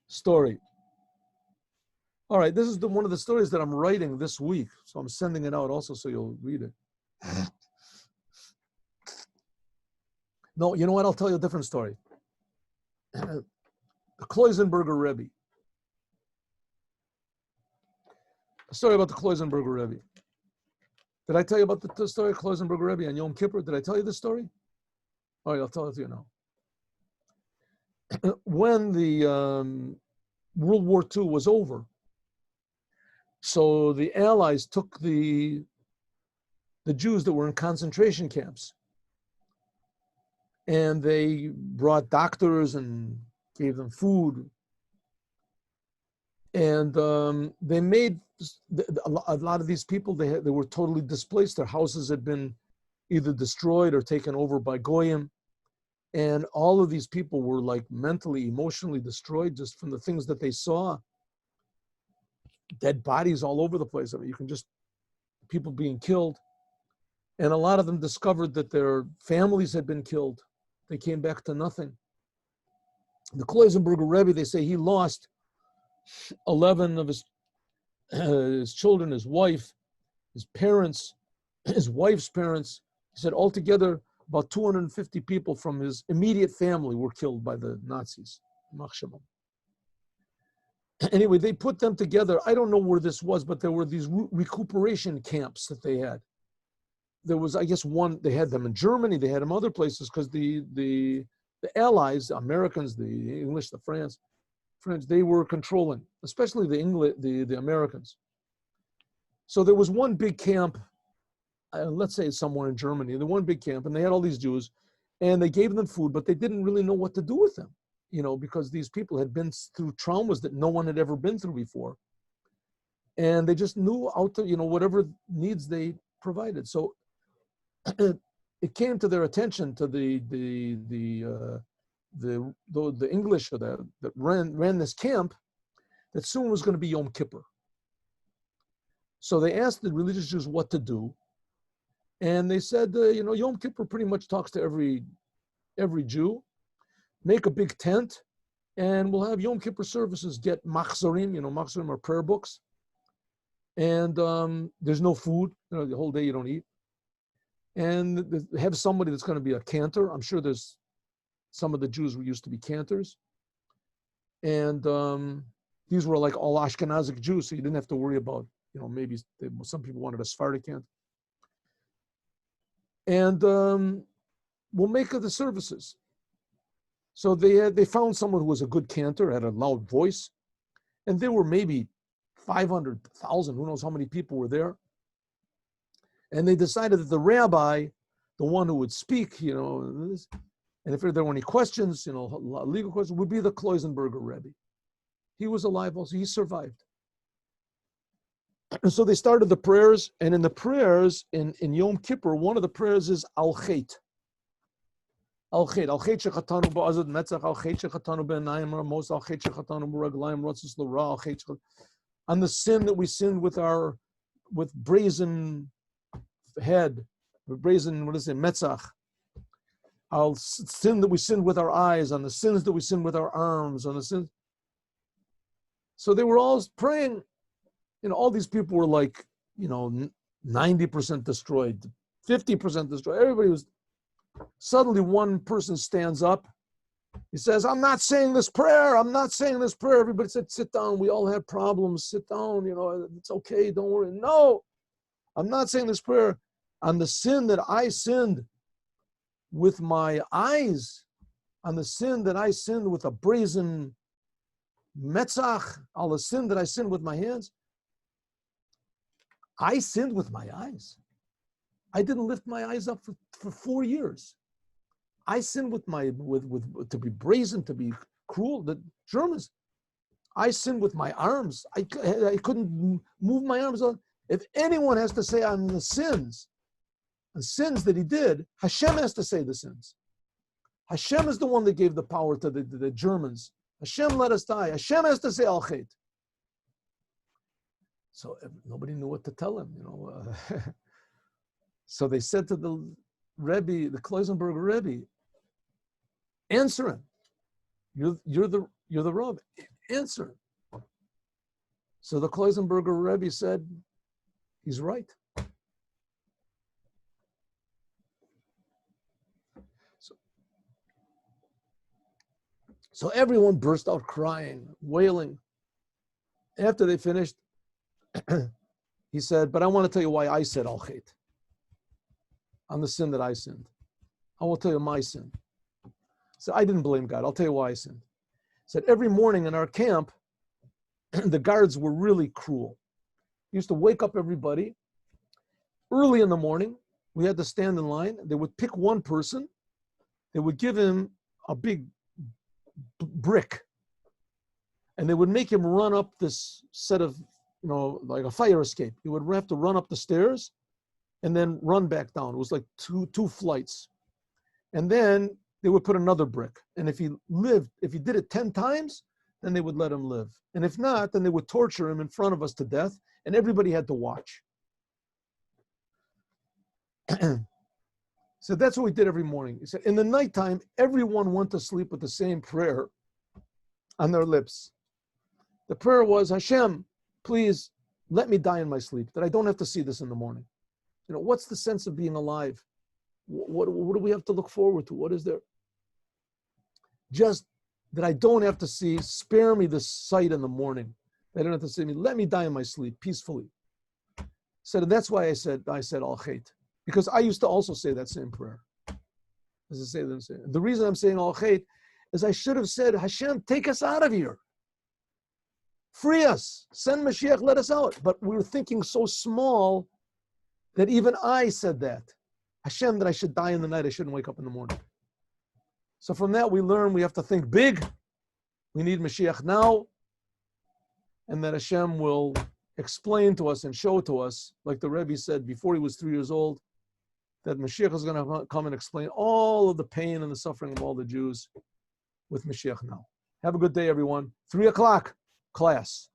Story. All right, this is one of the stories that I'm writing this week, so I'm sending it out also so you'll read it. No, you know what? I'll tell you a different story. The Kloisenberger Rebbe. A story about the Kloisenberger Rebbe. Did I tell you about the story of Kloisenberger Rebbe and Yom Kippur? Did I tell you this story? All right, I'll tell it to you now. When the World War II was over, so the Allies took the Jews that were in concentration camps, and they brought doctors and gave them food, and they made a lot of these people, they were totally displaced. Their houses had been either destroyed or taken over by Goyim, and all of these people were like mentally, emotionally destroyed just from the things that they saw. Dead bodies all over the place. I mean, you can just, people being killed. And a lot of them discovered that their families had been killed. They came back to nothing. The Kloisenberger Rebbe, they say he lost 11 of his children, his wife, his parents, his wife's parents. He said altogether about 250 people from his immediate family were killed by the Nazis. Anyway, they put them together. I don't know where this was, but there were these recuperation camps that they had. There was, I guess, one, they had them in Germany, they had them other places, because the Allies, the Americans, the English, the French, they were controlling, especially the Americans. So there was one big camp, let's say somewhere in Germany, the one big camp, and they had all these Jews, and they gave them food, but they didn't really know what to do with them, you know, because these people had been through traumas that no one had ever been through before. And they just knew how to, you know, whatever needs they provided. So it came to their attention, to the English that ran this camp, that soon was going to be Yom Kippur. So they asked the religious Jews what to do, and they said, you know, Yom Kippur pretty much talks to every Jew. Make a big tent, and we'll have Yom Kippur services. Get machzorim, you know, machzorim are prayer books, and there's no food, you know, the whole day you don't eat. And have somebody that's going to be a cantor. I'm sure there's some of the Jews who used to be cantors. And these were like all Ashkenazic Jews, so you didn't have to worry about, you know, maybe some people wanted a Sephardic cantor. And we'll make the services. So they found someone who was a good cantor, had a loud voice, and there were maybe 500,000, who knows how many people were there. And they decided that the rabbi, the one who would speak, you know, and if there were any questions, you know, legal questions, would be the Kloisenberger Rebbe. He was alive also, he survived. And so they started the prayers, and in the prayers, in Yom Kippur, one of the prayers is Al-Chet. Al-Chet. Al-Chet shechatanu ba'azad metzach, Al-Chet shechatanu be'enayim ramos, Al-Chet shechatanu b'raglayim rotzis l'ra, Al-Chet shechatanu. On the sin that we sinned with brazen head, brazen, what is it, metzach. I'll sin that we sinned with our eyes, on the sins that we sinned with our arms, on the sins. So they were all praying, you know, all these people were like, you know, 90% destroyed, 50% destroyed. Everybody was, suddenly one person stands up. He says, I'm not saying this prayer. I'm not saying this prayer. Everybody said, sit down. We all have problems. Sit down. You know, it's okay. Don't worry. No, I'm not saying this prayer. On the sin that I sinned with my eyes, on the sin that I sinned with a brazen metzach, on the sin that I sinned with my hands, I sinned with my eyes. I didn't lift my eyes up for 4 years. I sinned with to be brazen, to be cruel. The Germans, I sinned with my arms. I couldn't move my arms. If anyone has to say on the sins that he did, Hashem has to say the sins. Hashem is the one that gave the power to the Germans. Hashem let us die. Hashem has to say Al-Chet. So nobody knew what to tell him, you know. So they said to the Rebbe, the Kloisenberger Rebbe, Answer him. You're the Rav. Answer him. So the Kloisenberger Rebbe said, he's right. So everyone burst out crying, wailing. After they finished, he said, but I want to tell you why I said al-chet, on the sin that I sinned. I will tell you my sin. So I didn't blame God. I'll tell you why I sinned. He said, every morning in our camp, the guards were really cruel. He used to wake up everybody. Early in the morning, we had to stand in line. They would pick one person. They would give him a big brick, and they would make him run up this set of, like a fire escape. He would have to run up the stairs and then run back down. It was like two flights. And then they would put another brick. And if he did it 10 times, then they would let him live. And if not, then they would torture him in front of us to death, and everybody had to watch. So that's what we did every morning. He said, in the nighttime, everyone went to sleep with the same prayer on their lips. The prayer was, Hashem, please let me die in my sleep, that I don't have to see this in the morning. What's the sense of being alive? What do we have to look forward to? What is there? Just that I don't have to see, spare me the sight in the morning. I don't have to see me. Let me die in my sleep peacefully. So that's why I said al-chet. Because I used to also say that same prayer. As I say the same. The reason I'm saying al-chet is I should have said, Hashem, take us out of here. Free us. Send Mashiach, let us out. But we were thinking so small that even I said that. Hashem, that I should die in the night, I shouldn't wake up in the morning. So from that we learn we have to think big. We need Mashiach now. And that Hashem will explain to us and show to us, like the Rebbe said before he was 3 years old, that Mashiach is going to come and explain all of the pain and the suffering of all the Jews with Mashiach now. Have a good day, everyone. 3 o'clock, class.